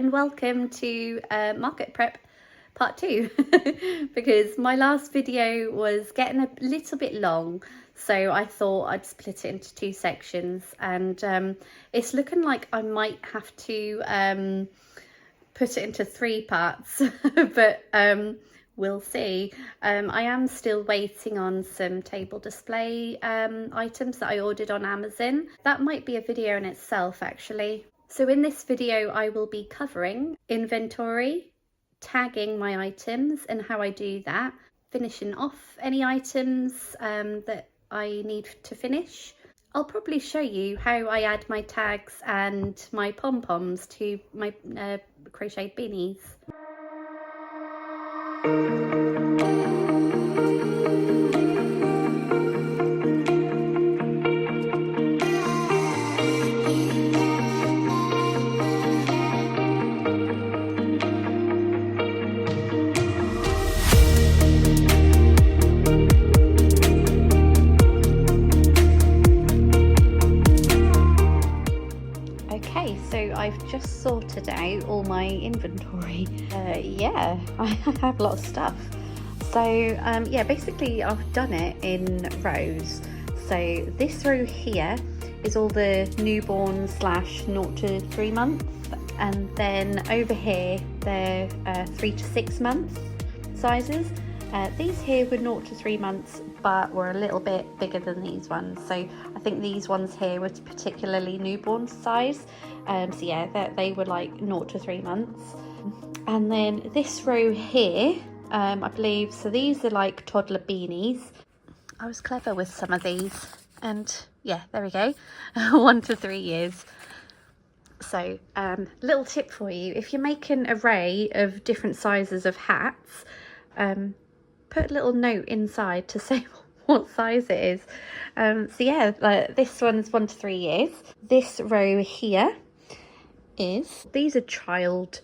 and welcome to Market Prep Part 2 because my last video was getting a little bit long, so I thought I'd split it into two sections, and it's looking like I might have to put it into three parts but we'll see. I am still waiting on some table display items that I ordered on Amazon. That might be a video in itself actually. So in this video I will be covering inventory, tagging my items and how I do that, finishing off any items that I need to finish. I'll probably show you how I add my tags and my pom-poms to my crocheted beanies. Okay, so I've just sorted out all my inventory. Yeah, I have a lot of stuff. So yeah, basically I've done it in rows. So this row here is all the newborn / 0 to 3 months, and then over here they're 3 to 6 months sizes. These here were 0 to 3 months, but were a little bit bigger than these ones. So I think these ones here were particularly newborn size. So yeah, they were like 0 to 3 months. And then this row here, I believe, so these are like toddler beanies. I was clever with some of these, and yeah, there we go, 1 to 3 years. So little tip for you, if you're making an array of different sizes of hats, put a little note inside to say what size it is. So yeah, this one's 1 to 3 years. This row here is, these are child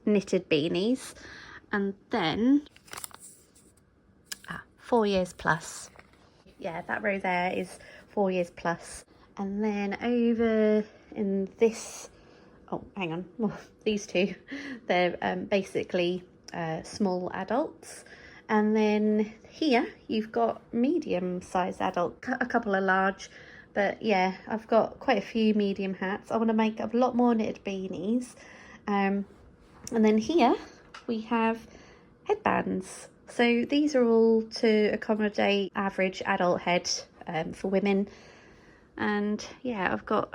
knitted beanies, and then 4 years plus. Yeah, that row there is 4 years plus. And then over in this, oh hang on, well, these two, they're basically small adults. And then here you've got medium-sized adult, a couple are large, but yeah, I've got quite a few medium hats. I want to make a lot more knitted beanies. And then here we have headbands. So these are all to accommodate average adult head for women. And yeah, I've got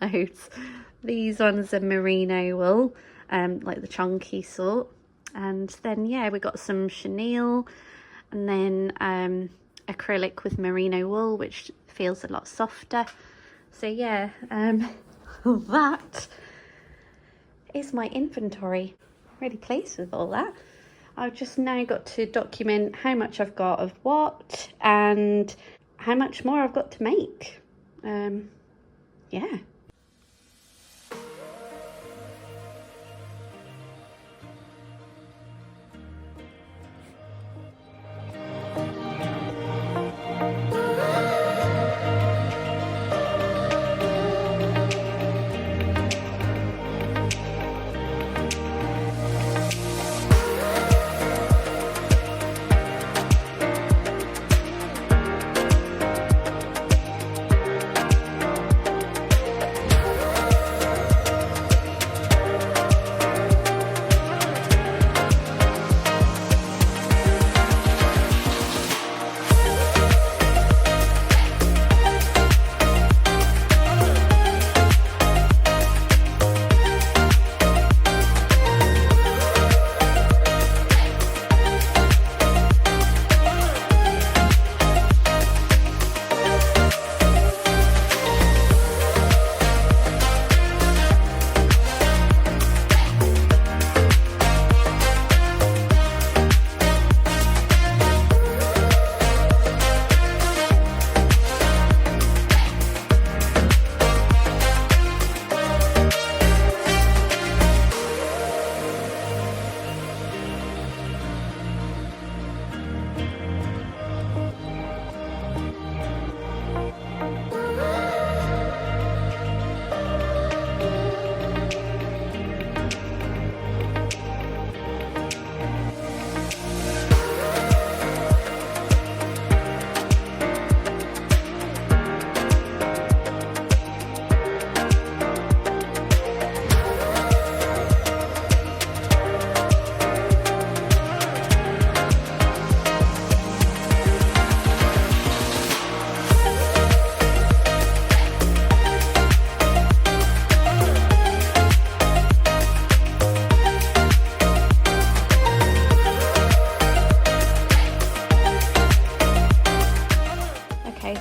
loads. These ones are merino wool, like the chunky sort. And then yeah, we got some chenille, and then acrylic with merino wool, which feels a lot softer. So yeah, that is my inventory. Really pleased with all that. I've just now got to document how much I've got of what and how much more I've got to make. Yeah.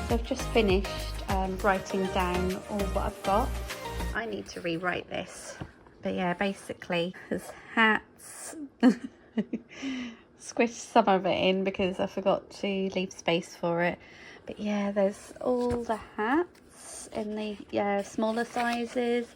So I've just finished writing down all what I've got. I need to rewrite this, but yeah, basically there's hats. Squished some of it in because I forgot to leave space for it, but yeah, there's all the hats in the smaller sizes,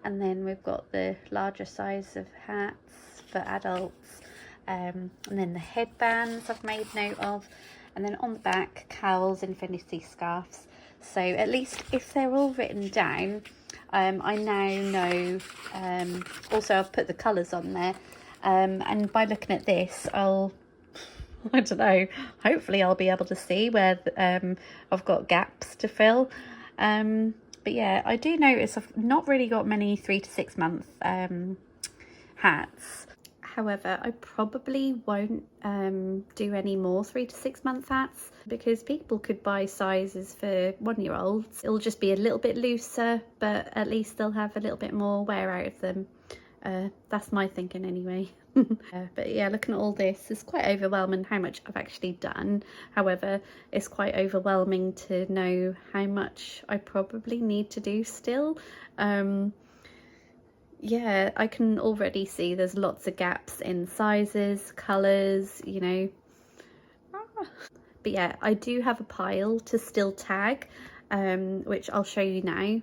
and then we've got the larger size of hats for adults, and then the headbands I've made note of, and then on the back, cowls, infinity scarves. So at least if they're all written down, I now know. Also, I've put the colours on there, and by looking at this, I don't know, hopefully I'll be able to see where I've got gaps to fill. But yeah, I do notice I've not really got many 3 to 6 month hats. However, I probably won't do any more 3 to 6 month hats, because people could buy sizes for 1-year-olds. It'll just be a little bit looser, but at least they'll have a little bit more wear out of them. That's my thinking anyway. But yeah, looking at all this, it's quite overwhelming how much I've actually done. However, it's quite overwhelming to know how much I probably need to do still. Yeah, I can already see there's lots of gaps in sizes, colours, you know. But yeah, I do have a pile to still tag, which I'll show you now.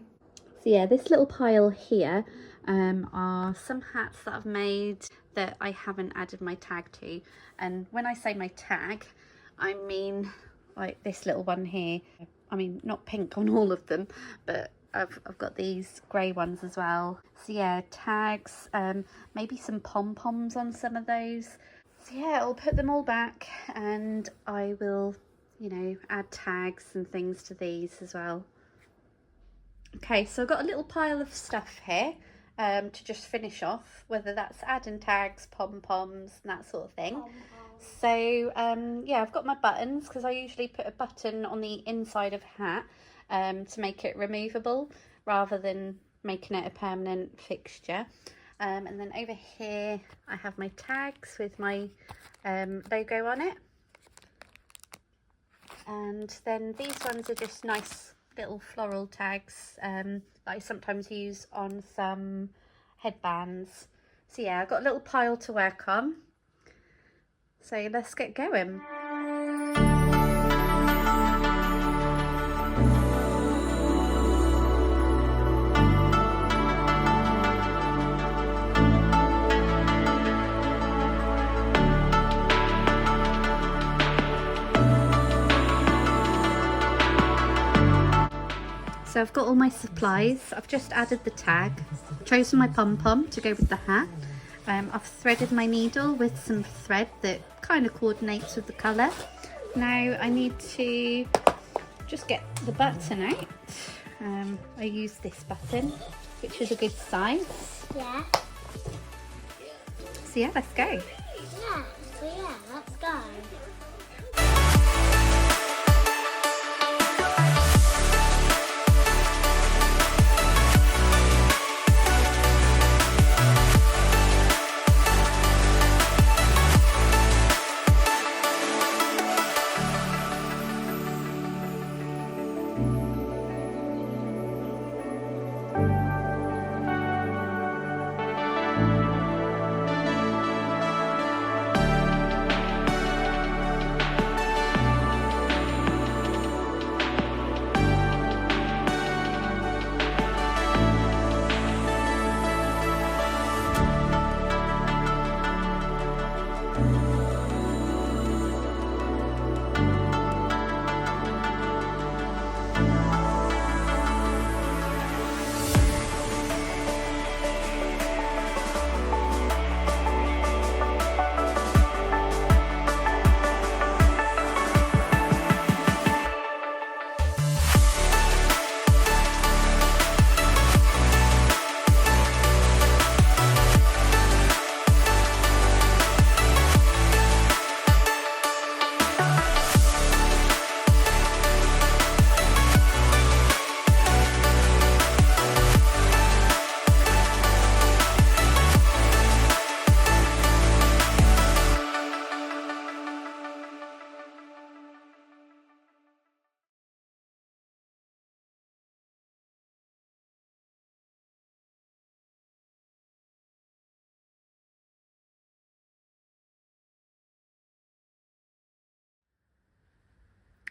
So yeah, this little pile here are some hats that I've made that I haven't added my tag to. And when I say my tag, I mean like this little one here. I mean, not pink on all of them, but I've got these grey ones as well. So yeah, tags, maybe some pom-poms on some of those. So yeah, I'll put them all back and I will, you know, add tags and things to these as well. Okay, so I've got a little pile of stuff here to just finish off, whether that's adding tags, pom-poms and that sort of thing. So yeah, I've got my buttons, because I usually put a button on the inside of a hat to make it removable rather than making it a permanent fixture. And then over here I have my tags with my logo on it, and then these ones are just nice little floral tags that I sometimes use on some headbands. So yeah, I've got a little pile to work on, so let's get going. So I've got all my supplies. I've just added the tag, chosen my pom-pom to go with the hat. I've threaded my needle with some thread that kind of coordinates with the colour. Now I need to just get the button out. I use this button, which is a good size. Yeah. So yeah, let's go. Yeah, so yeah, let's go.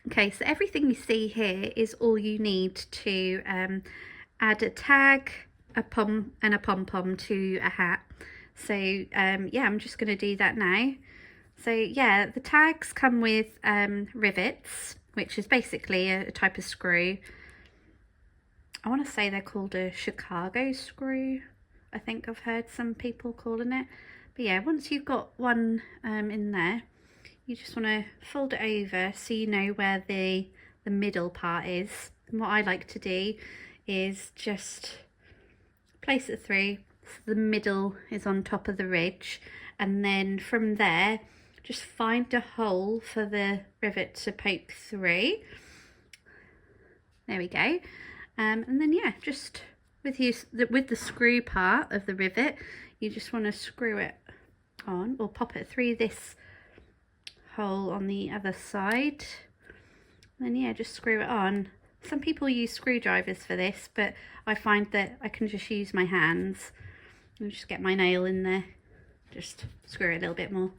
Okay, so everything you see here is all you need to add a tag, a pom and a pom-pom to a hat. So yeah, I'm just going to do that now. So yeah, the tags come with rivets, which is basically a type of screw. I want to say they're called a Chicago screw. I think I've heard some people calling it. But yeah, once you've got one in there, you just want to fold it over so you know where the middle part is. And what I like to do is just place it through so the middle is on top of the ridge, and then from there just find a hole for the rivet to poke through. There we go. And then yeah, just with the screw part of the rivet, you just want to screw it on or pop it through this hole on the other side. And then yeah, just screw it on. Some people use screwdrivers for this, but I find that I can just use my hands and just get my nail in there, just screw it a little bit more.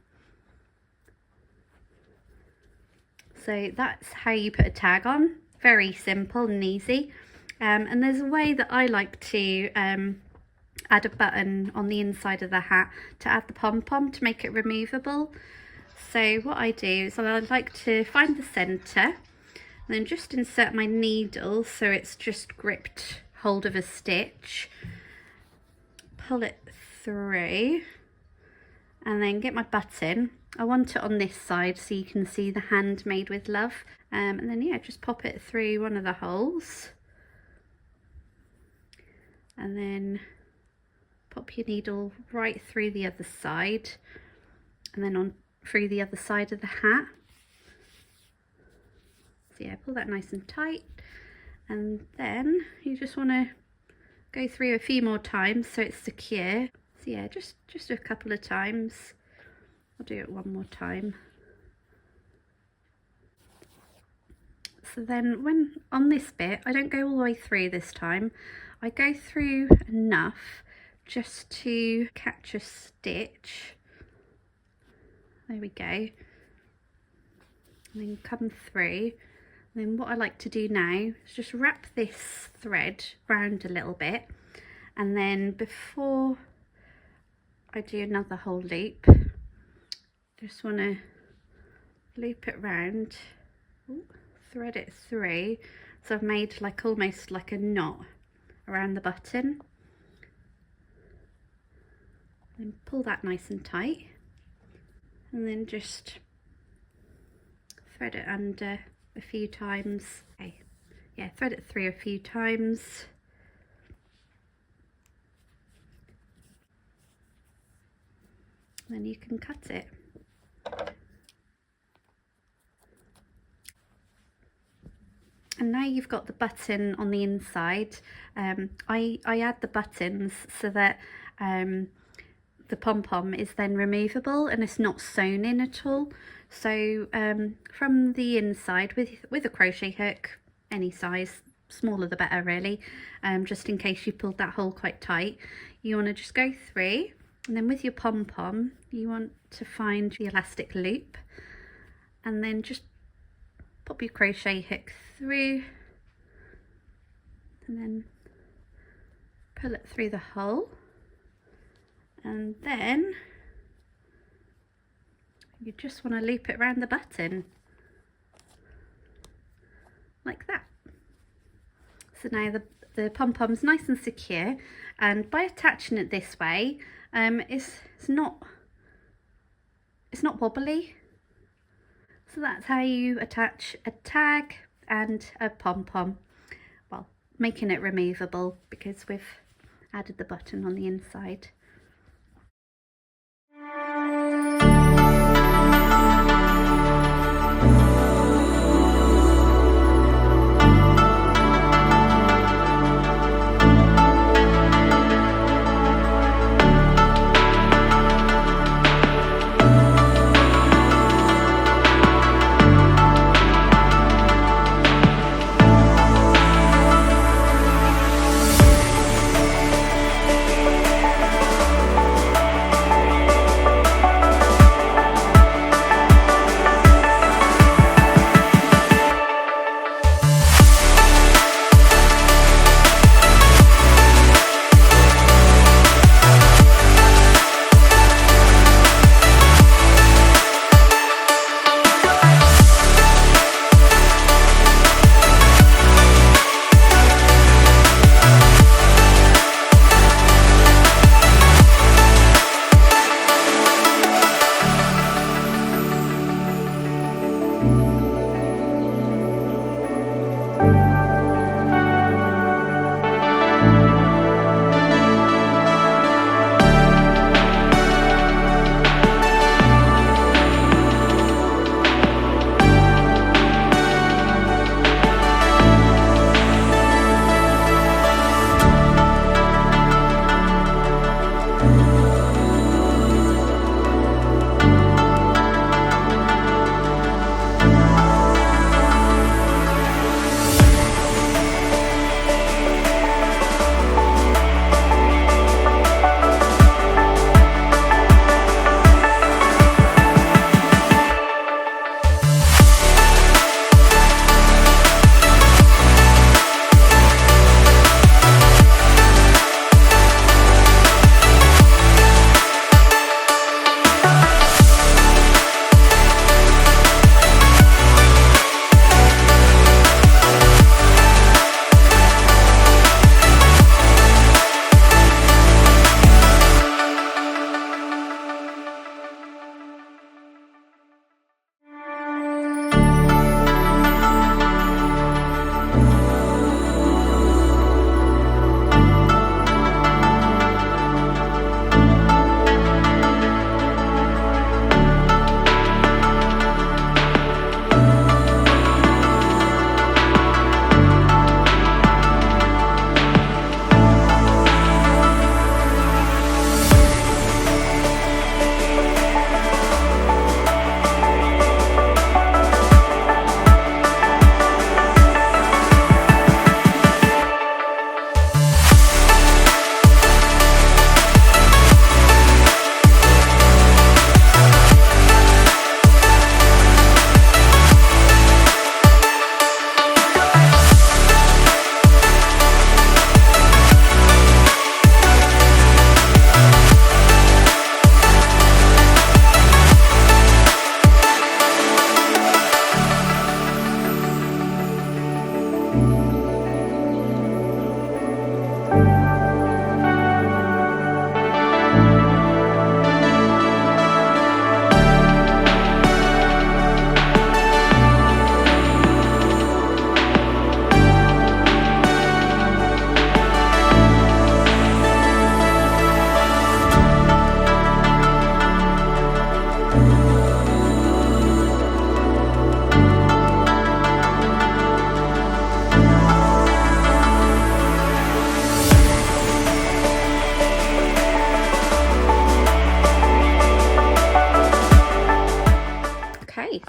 So that's how you put a tag on. Very simple and easy. And there's a way that I like to add a button on the inside of the hat to add the pom-pom to make it removable. So what I do is I like to find the centre and then just insert my needle so it's just gripped hold of a stitch, pull it through, and then get my button. I want it on this side so you can see the hand made with love, and then yeah, just pop it through one of the holes and then pop your needle right through the other side and then on through the other side of the hat. So yeah, pull that nice and tight, and then you just want to go through a few more times so it's secure. So yeah, just a couple of times. I'll do it one more time. So then when on this bit, I don't go all the way through this time. I go through enough just to catch a stitch. There we go. And then come through. And then what I like to do now is just wrap this thread round a little bit, and then before I do another whole loop, just want to loop it round, thread it through, so I've made like almost like a knot around the button, then pull that nice and tight, and then just thread it under a few times. Okay, yeah, thread it through a few times. Then you can cut it. And now you've got the button on the inside. I add the buttons so that the pom-pom is then removable and it's not sewn in at all. So from the inside with a crochet hook, any size, smaller the better really, just in case you pulled that hole quite tight, you want to just go through, and then with your pom-pom you want to find the elastic loop and then just pop your crochet hook through and then pull it through the hole, and then you just want to loop it around the button like that. So now the pom-pom's nice and secure, and by attaching it this way, it's not wobbly. So that's how you attach a tag and a pom-pom, well, making it removable because we've added the button on the inside.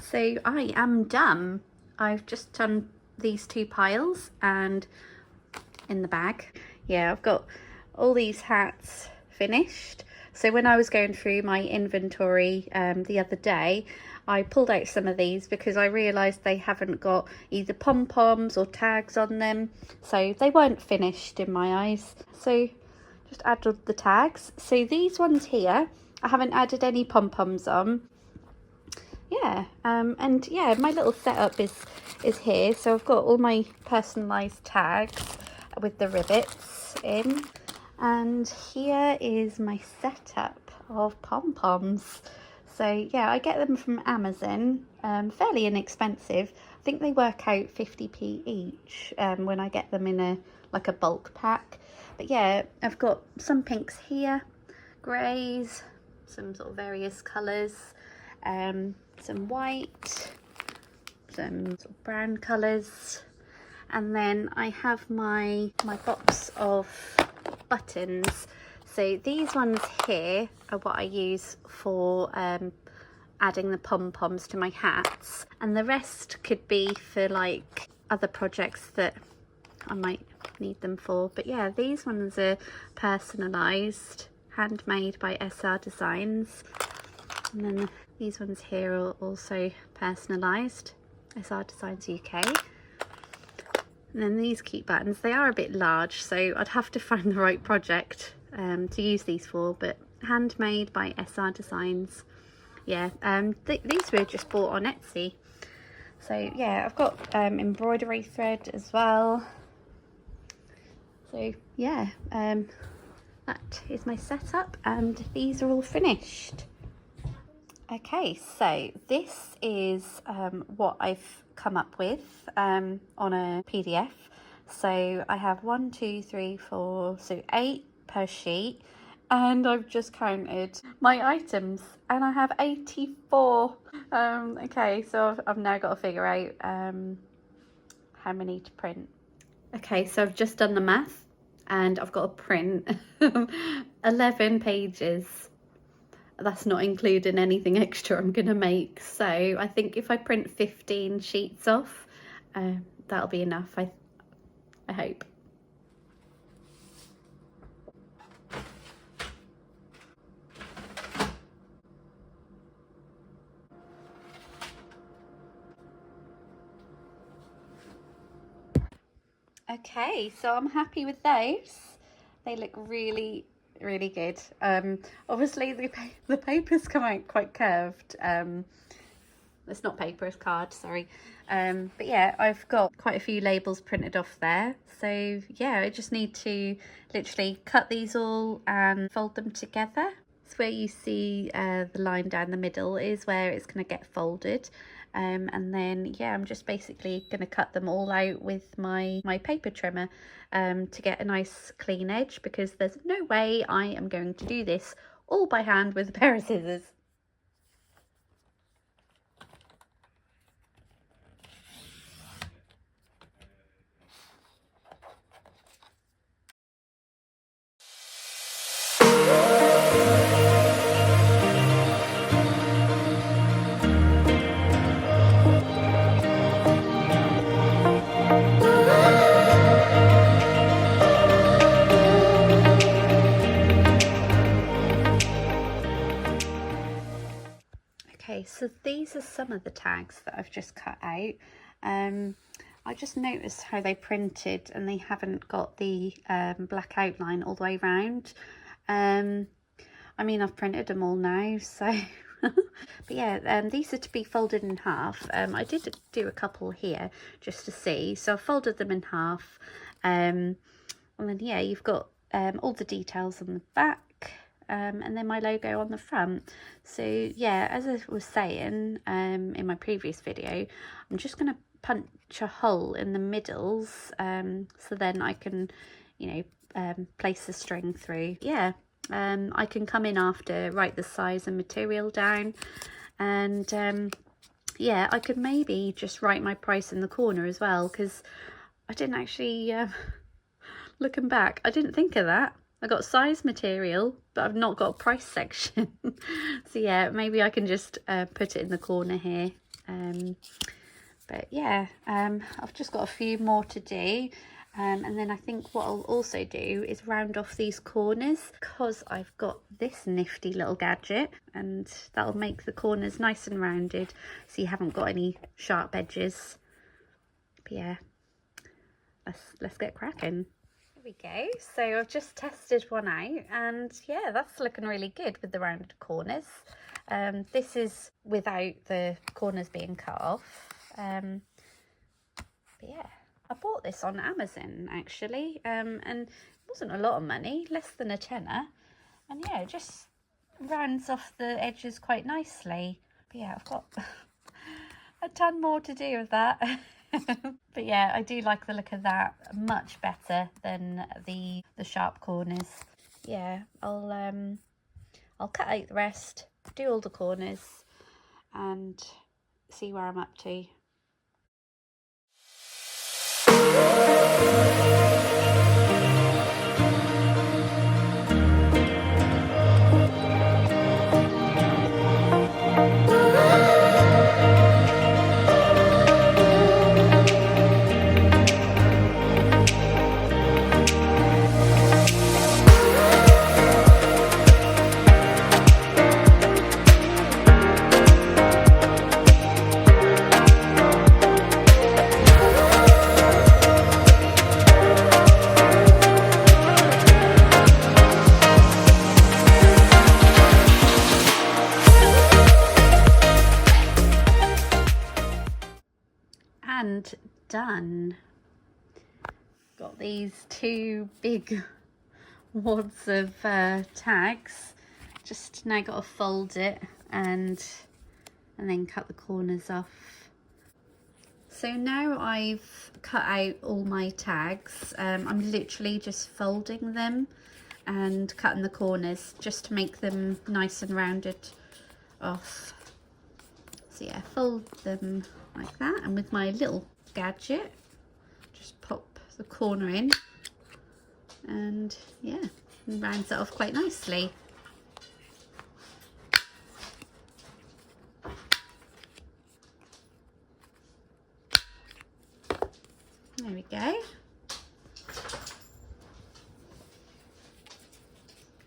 so I am done. I've just done these 2 piles and in the bag. Yeah, I've got all these hats finished. So when I was going through my inventory the other day, I pulled out some of these because I realised they haven't got either pom-poms or tags on them. So they weren't finished in my eyes. So just added the tags. So these ones here, I haven't added any pom-poms on. Yeah, and yeah, my little setup is here. So I've got all my personalised tags with the rivets in. And here is my setup of pom-poms. So yeah, I get them from Amazon, fairly inexpensive. I think they work out 50p each when I get them in a bulk pack. But yeah, I've got some pinks here, greys, some sort of various colours, some white, some sort of brown colours, and then I have my box of buttons. So these ones here are what I use for adding the pom-poms to my hats, and the rest could be for like other projects that I might need them for. But yeah, these ones are personalised, handmade by SR Designs, and then these ones here are also personalised, SR Designs UK. And then these cute buttons, they are a bit large, so I'd have to find the right project to use these for, but handmade by SR Designs. Yeah, these were just bought on Etsy. So yeah, I've got embroidery thread as well. So yeah, that is my setup, and these are all finished. Okay, so this is what I've come up with on a PDF. So I have 1, 2, 3, 4, so 8 per sheet, and I've just counted my items and I have 84. Okay, so I've now got to figure out how many to print. Okay, so I've just done the math and I've got to print 11 pages. That's not including anything extra I'm gonna make. So I think if I print 15 sheets off, that'll be enough, I hope. Okay, so I'm happy with those. They look really good. Obviously the paper's come out quite curved. It's not paper, it's card, sorry. But yeah, I've got quite a few labels printed off there. So yeah, I just need to literally cut these all and fold them together. It's where you see the line down the middle is where it's going to get folded. And then yeah, I'm just basically going to cut them all out with my paper trimmer to get a nice clean edge, because there's no way I am going to do this all by hand with a pair of scissors. Okay, so these are some of the tags that I've just cut out. I just noticed how they printed and they haven't got the black outline all the way around. I mean, I've printed them all now, so but yeah, these are to be folded in half. I did do a couple here just to see, so I folded them in half, and then yeah, you've got all the details on the back. And then my logo on the front. So yeah, as I was saying in my previous video, I'm just going to punch a hole in the middles so then I can, you know, place the string through. Yeah, I can come in after, write the size and material down, and yeah, I could maybe just write my price in the corner as well, because I didn't actually, looking back, I didn't think of that. I got size, material, but I've not got a price section. So yeah, maybe I can just put it in the corner here. But yeah, I've just got a few more to do. And then I think what I'll also do is round off these corners, because I've got this nifty little gadget, and that'll make the corners nice and rounded so you haven't got any sharp edges. But yeah, let's get cracking. Here we go. So I've just tested one out, and yeah, that's looking really good with the rounded corners. This is without the corners being cut off. But yeah, I bought this on Amazon actually, and it wasn't a lot of money, less than a tenner, and yeah, it just rounds off the edges quite nicely. But yeah, I've got a ton more to do with that. But yeah, I do like the look of that much better than the sharp corners. Yeah, I'll cut out the rest, do all the corners, and see where I'm up to. And done. Got these two big wads of tags. Just now got to fold it and then cut the corners off. So now I've cut out all my tags. I'm literally just folding them and cutting the corners just to make them nice and rounded off. So yeah, fold them like that, and with my little gadget just pop the corner in, and yeah, it rounds it off quite nicely. There we go.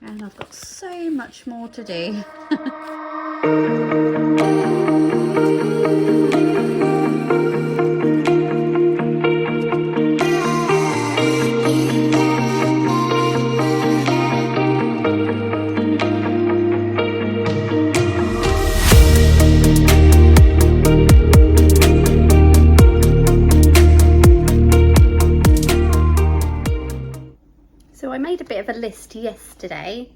And I've got so much more to do. So I made a bit of a list yesterday,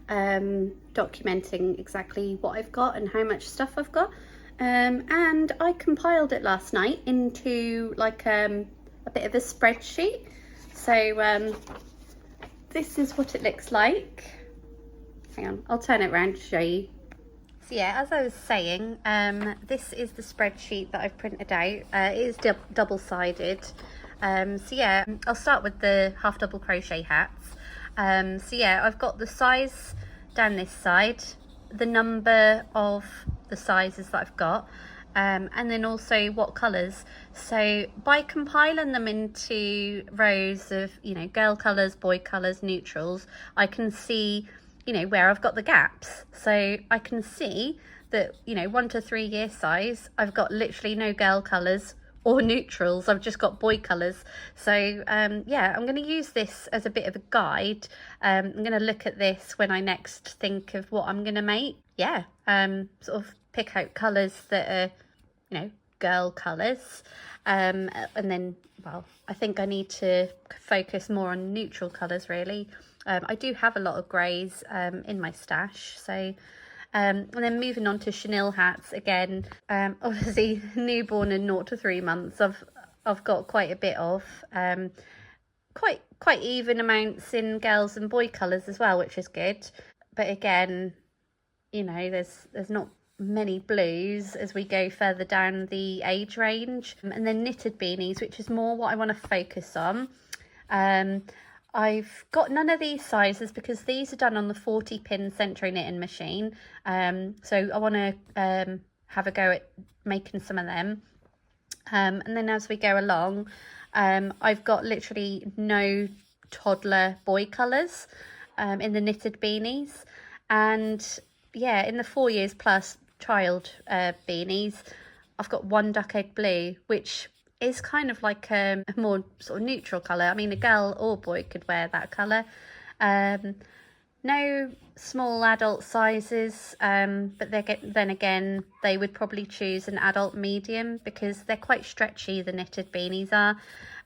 documenting exactly what I've got and how much stuff I've got, and I compiled it last night into like a bit of a spreadsheet. So this is what it looks like. Hang on, I'll turn it around to show you. So yeah, as I was saying, this is the spreadsheet that I've printed out. It is double-sided. So yeah, I'll start with the half double crochet hats. So yeah, I've got the size down this side, the number of the sizes that I've got, and then also what colours. So by compiling them into rows of, you know, girl colours, boy colours, neutrals, I can see, you know, where I've got the gaps. So I can see that, you know, 1 to 3 year size, I've got literally no girl colours or neutrals, I've just got boy colours. So yeah, I'm going to use this as a bit of a guide. I'm going to look at this when I next think of what I'm going to make. Yeah, sort of pick out colours that are, you know, girl colours, and then, well, I think I need to focus more on neutral colours really. I do have a lot of greys in my stash, so and then moving on to chenille hats again. Obviously newborn and 0 to 3 months, I've got quite a bit of, quite even amounts in girls and boy colours as well, which is good. But again, you know, there's not many blues as we go further down the age range. And then knitted beanies, which is more what I want to focus on. I've got none of these sizes because these are done on the 40 pin centro knitting machine. So I want to have a go at making some of them. And then as we go along, I've got literally no toddler boy colours in the knitted beanies, and yeah, in the 4 years plus child beanies, I've got one duck egg blue, which is kind of like a more sort of neutral colour. I mean, a girl or boy could wear that colour. No small adult sizes, but then again, they would probably choose an adult medium because they're quite stretchy, the knitted beanies are.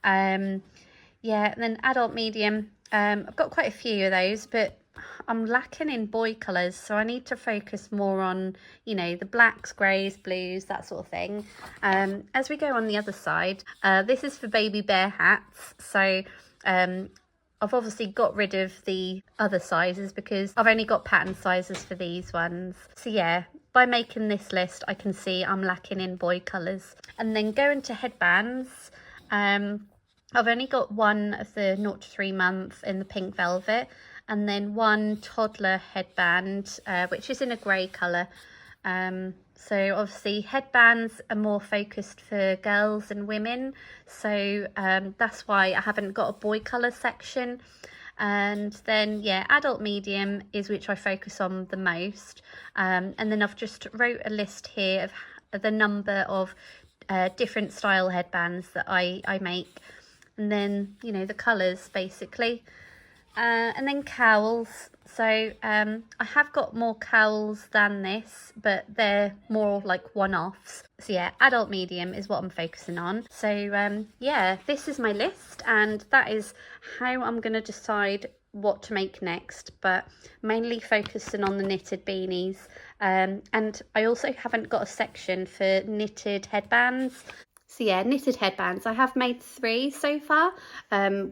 Yeah, and then adult medium, I've got quite a few of those, but I'm lacking in boy colours, so I need to focus more on, you know, the blacks, greys, blues, that sort of thing. As we go on the other side, this is for baby bear hats, so I've obviously got rid of the other sizes because I've only got pattern sizes for these ones. So yeah, by making this list, I can see I'm lacking in boy colours. And then going to headbands, I've only got one of the 0 to 3 month in the pink velvet, and then one toddler headband, which is in a grey colour. So obviously headbands are more focused for girls and women, so that's why I haven't got a boy colour section. And then yeah, adult medium is which I focus on the most, and then I've just wrote a list here of the number of different style headbands that I make, and then, you know, the colours basically. And then cowls, so I have got more cowls than this, but they're more like one-offs. So yeah, adult medium is what I'm focusing on. So yeah, this is my list, and that is how I'm going to decide what to make next, but mainly focusing on the knitted beanies. And I also haven't got a section for knitted headbands. So yeah, knitted headbands. I have made 3 so far,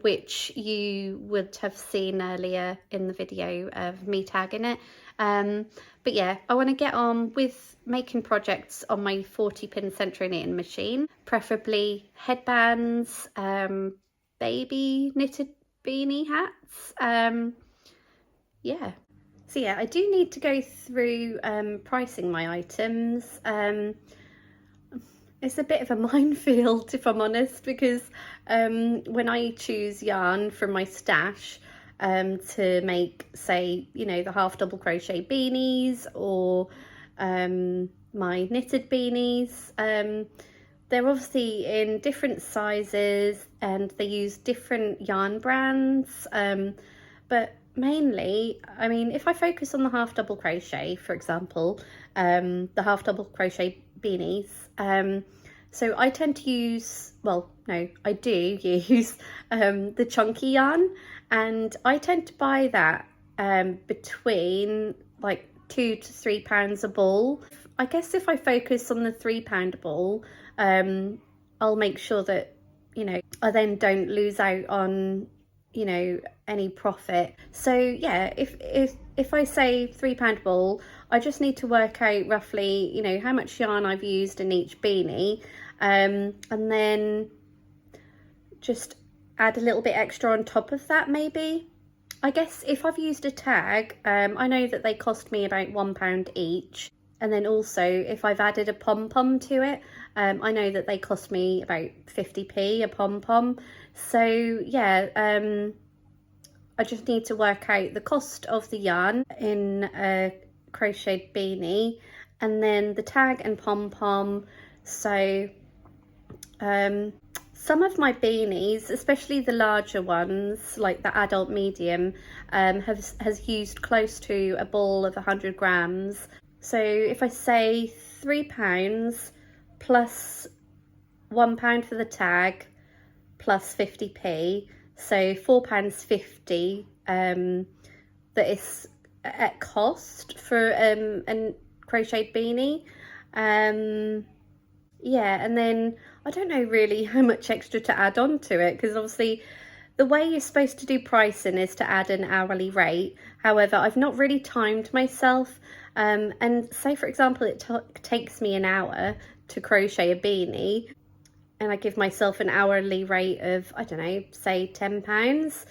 which you would have seen earlier in the video of me tagging it. But yeah, I want to get on with making projects on my 40-pin central knitting machine, preferably headbands, baby knitted beanie hats. Yeah. So yeah, I do need to go through pricing my items. It's a bit of a minefield, if I'm honest, because when I choose yarn from my stash to make, say, you know, the half double crochet beanies or my knitted beanies, they're obviously in different sizes and they use different yarn brands, but mainly, I mean, if I focus on the half double crochet, for example, the half double crochet beanies, so I tend to use, well, no, I do use the chunky yarn, and I tend to buy that between like £2 to £3 a ball. I guess if I focus on the £3 ball, I'll make sure that, you know, I then don't lose out on, you know, any profit. So yeah, if I say £3 ball, I just need to work out roughly, you know, how much yarn I've used in each beanie, and then just add a little bit extra on top of that maybe. I guess if I've used a tag, I know that they cost me about £1 each. And then also if I've added a pom-pom to it, I know that they cost me about 50p a pom-pom. So yeah, I just need to work out the cost of the yarn in a crocheted beanie, and then the tag and pom-pom. So some of my beanies, especially the larger ones, like the adult medium, has used close to a ball of 100 grams. So if I say £3 plus £1 for the tag plus 50p, so £4.50 that is at cost for a crocheted beanie. Yeah, and then I don't know really how much extra to add on to it, because obviously the way you're supposed to do pricing is to add an hourly rate. However, I've not really timed myself, and say for example it takes me an hour to crochet a beanie, and I give myself an hourly rate of, I don't know, say £10.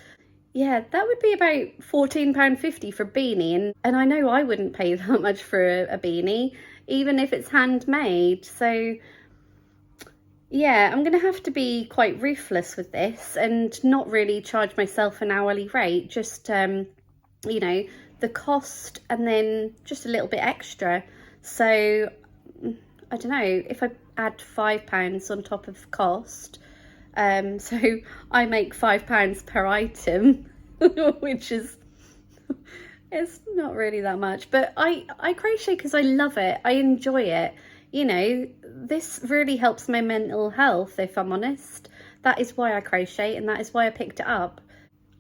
Yeah, that would be about £14.50 for a beanie, and I know I wouldn't pay that much for a beanie. even if it's handmade. So yeah, I'm going to have to be quite ruthless with this and not really charge myself an hourly rate, just you know, the cost and then just a little bit extra. So I don't know, if I add £5 on top of cost, so I make £5 per item, which is, it's not really that much, but I crochet because I love it. I enjoy it. You know, this really helps my mental health, if I'm honest. That is why I crochet, and that is why I picked it up.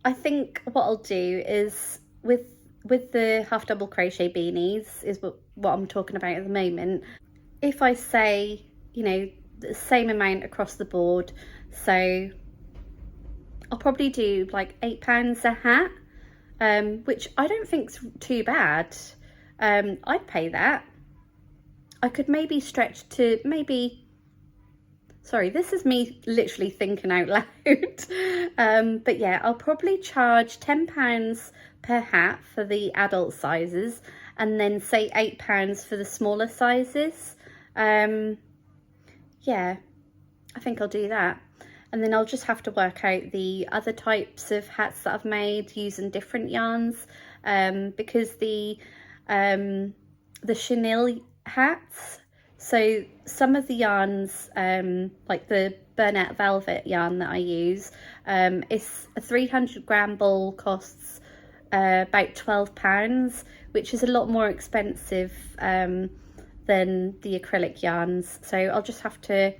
I think what I'll do is with the half double crochet beanies is what I'm talking about at the moment. If I say, you know, the same amount across the board, so I'll probably do like £8 a hat, which I don't think's too bad. I'd pay that. I could maybe stretch to maybe, sorry, this is me literally thinking out loud. But yeah, I'll probably charge £10 per hat for the adult sizes, and then say £8 for the smaller sizes. Yeah, I think I'll do that. And then I'll just have to work out the other types of hats that I've made using different yarns, because the chenille hats, so some of the yarns, like the Burnett velvet yarn that I use, it's a 300-gram ball costs about £12, which is a lot more expensive than the acrylic yarns. So I'll just have to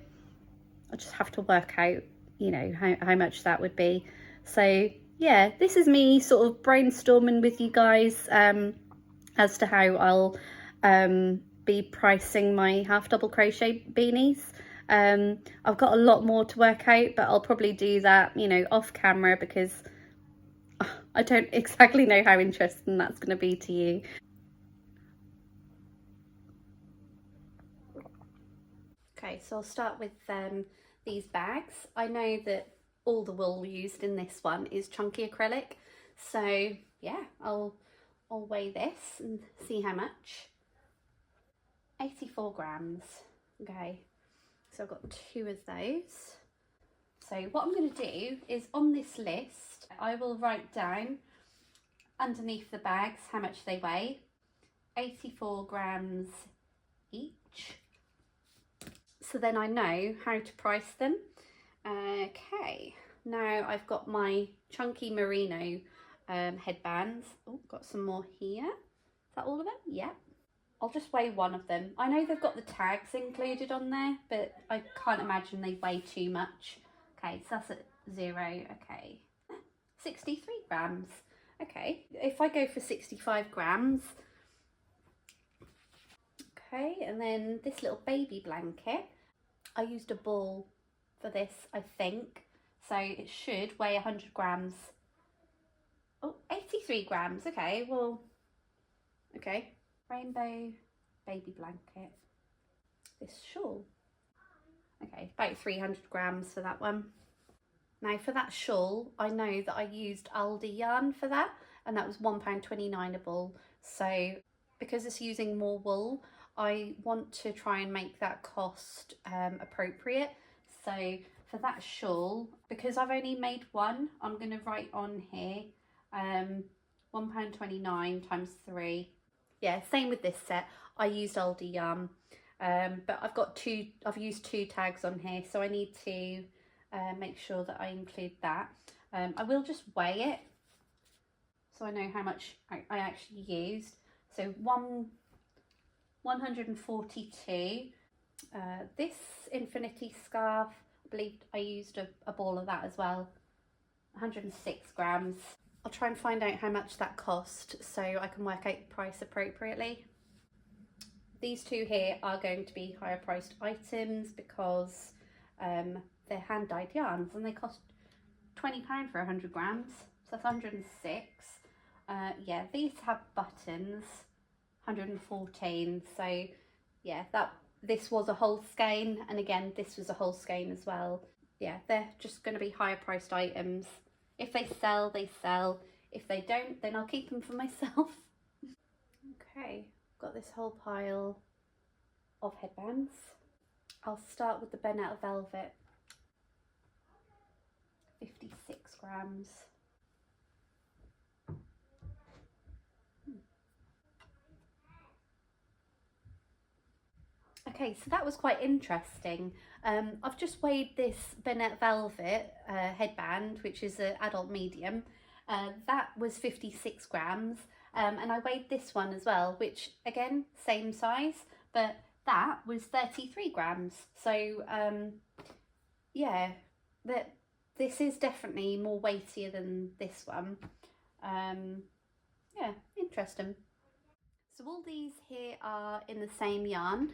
work out, you know, how much that would be. So yeah, this is me sort of brainstorming with you guys as to how I'll be pricing my half double crochet beanies. I've got a lot more to work out, but I'll probably do that, you know, off camera, because I don't exactly know how interesting that's going to be to you. Okay, so I'll start with these bags. I know that all the wool used in this one is chunky acrylic, so yeah, I'll weigh this and see how much. 84 grams. Okay, so I've got 2 of those. So what I'm going to do is, on this list, I will write down underneath the bags how much they weigh. 84 grams each. So then I know how to price them. Okay, now I've got my chunky merino headbands. Oh, got some more here. Is that all of them? Yeah. I'll just weigh one of them. I know they've got the tags included on there, but I can't imagine they weigh too much. Okay, so that's at 0. Okay, 63 grams. Okay, if I go for 65 grams. Okay, and then this little baby blanket. I used a ball for this, I think, so it should weigh 100 grams. Oh, 83 grams. Okay, well, okay. Rainbow baby blanket. This shawl. Okay, about 300 grams for that one. Now for that shawl, I know that I used Aldi yarn for that, and that was £1.29 a ball. So because it's using more wool, I want to try and make that cost appropriate. So for that shawl, because I've only made one, I'm going to write on here £1.29 times 3. Yeah, same with this set. I used Aldi yarn, but I've used 2 tags on here, so I need to make sure that I include that. I will just weigh it so I know how much I actually used. So 142. This infinity scarf, I believe I used a ball of that as well. 106 grams. I'll try and find out how much that cost so I can work out the price appropriately. These 2 here are going to be higher priced items because they're hand dyed yarns and they cost £20 for 100 grams, so that's 106. Yeah, these have buttons, 114. So yeah, this was a whole skein, and again this was a whole skein as well. Yeah, they're just going to be higher priced items. If they sell, they sell. If they don't, then I'll keep them for myself. Okay, got this whole pile of headbands. I'll start with the Bernetta Velvet, 56 grams. Okay, so that was quite interesting. I've just weighed this Bernetta Velvet headband, which is an adult medium. That was 56 grams. And I weighed this one as well, which again, same size, but that was 33 grams. So yeah, this is definitely more weightier than this one. Yeah, interesting. So all these here are in the same yarn.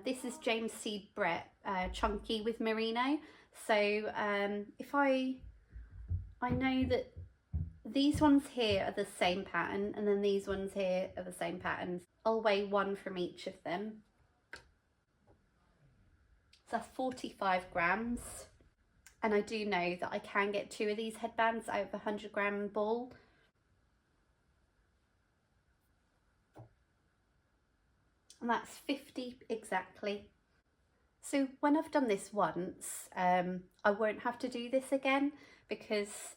This is James Seed Brett Chunky with Merino. So if I know that these ones here are the same pattern, and then these ones here are the same pattern. I'll weigh one from each of them. So that's 45 grams. And I do know that I can get 2 of these headbands out of a 100-gram ball. And that's 50 exactly. So when I've done this once, I won't have to do this again, because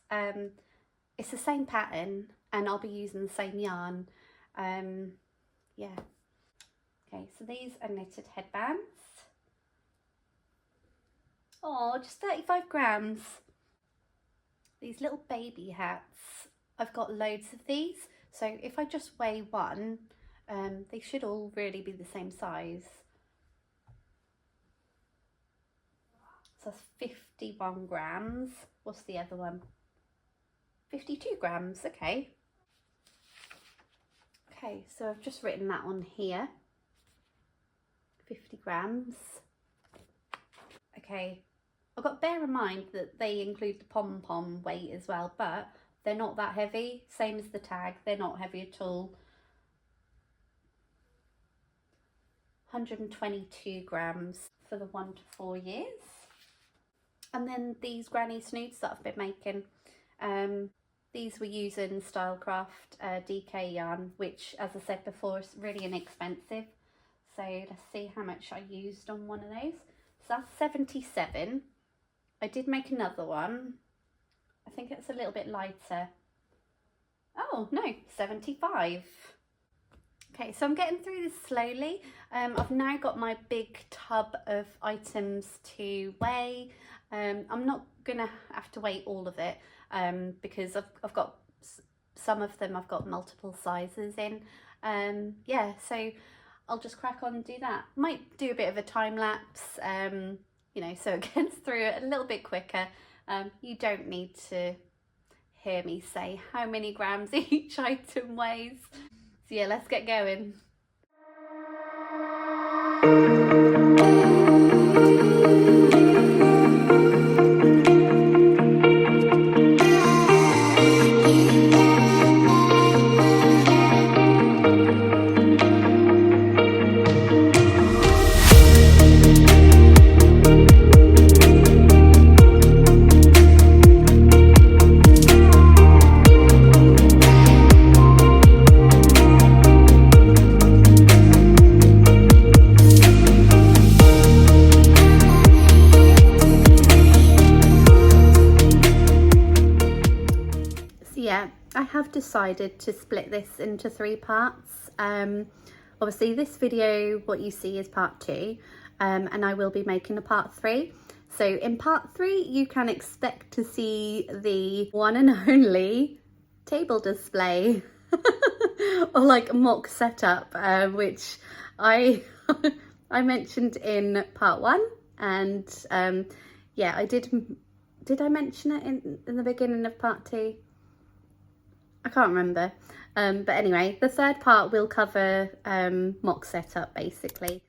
it's the same pattern and I'll be using the same yarn. Yeah. Okay, so these are knitted headbands. Oh, just 35 grams. These little baby hats, I've got loads of these. So if I just weigh one, they should all really be the same size. So that's 51 grams. What's the other one? 52 grams, okay. Okay, so I've just written that on here. 50 grams. Okay, I've got to bear in mind that they include the pom-pom weight as well, but they're not that heavy. Same as the tag, they're not heavy at all. 122 grams for the 1 to 4 years. And then these granny snoods that I've been making, these were using Stylecraft DK yarn, which, as I said before, is really inexpensive. So let's see how much I used on one of those. So that's 77. I did make another one. I think it's a little bit lighter. Oh no, 75. Okay, so I'm getting through this slowly. I've now got my big tub of items to weigh. I'm not gonna have to weigh all of it because I've got some of them I've got multiple sizes in. Yeah, so I'll just crack on and do that. Might do a bit of a time lapse, you know, so it gets through it a little bit quicker. You don't need to hear me say how many grams each item weighs. So yeah, let's get going. I have decided to split this into 3 parts. Obviously this video, what you see is part 2, and I will be making a part 3. So in part 3 you can expect to see the one and only table display or like mock setup, which I I mentioned in part 1, and yeah, I did I mention it in the beginning of part 2? I can't remember, but anyway, the third part will cover mock setup basically.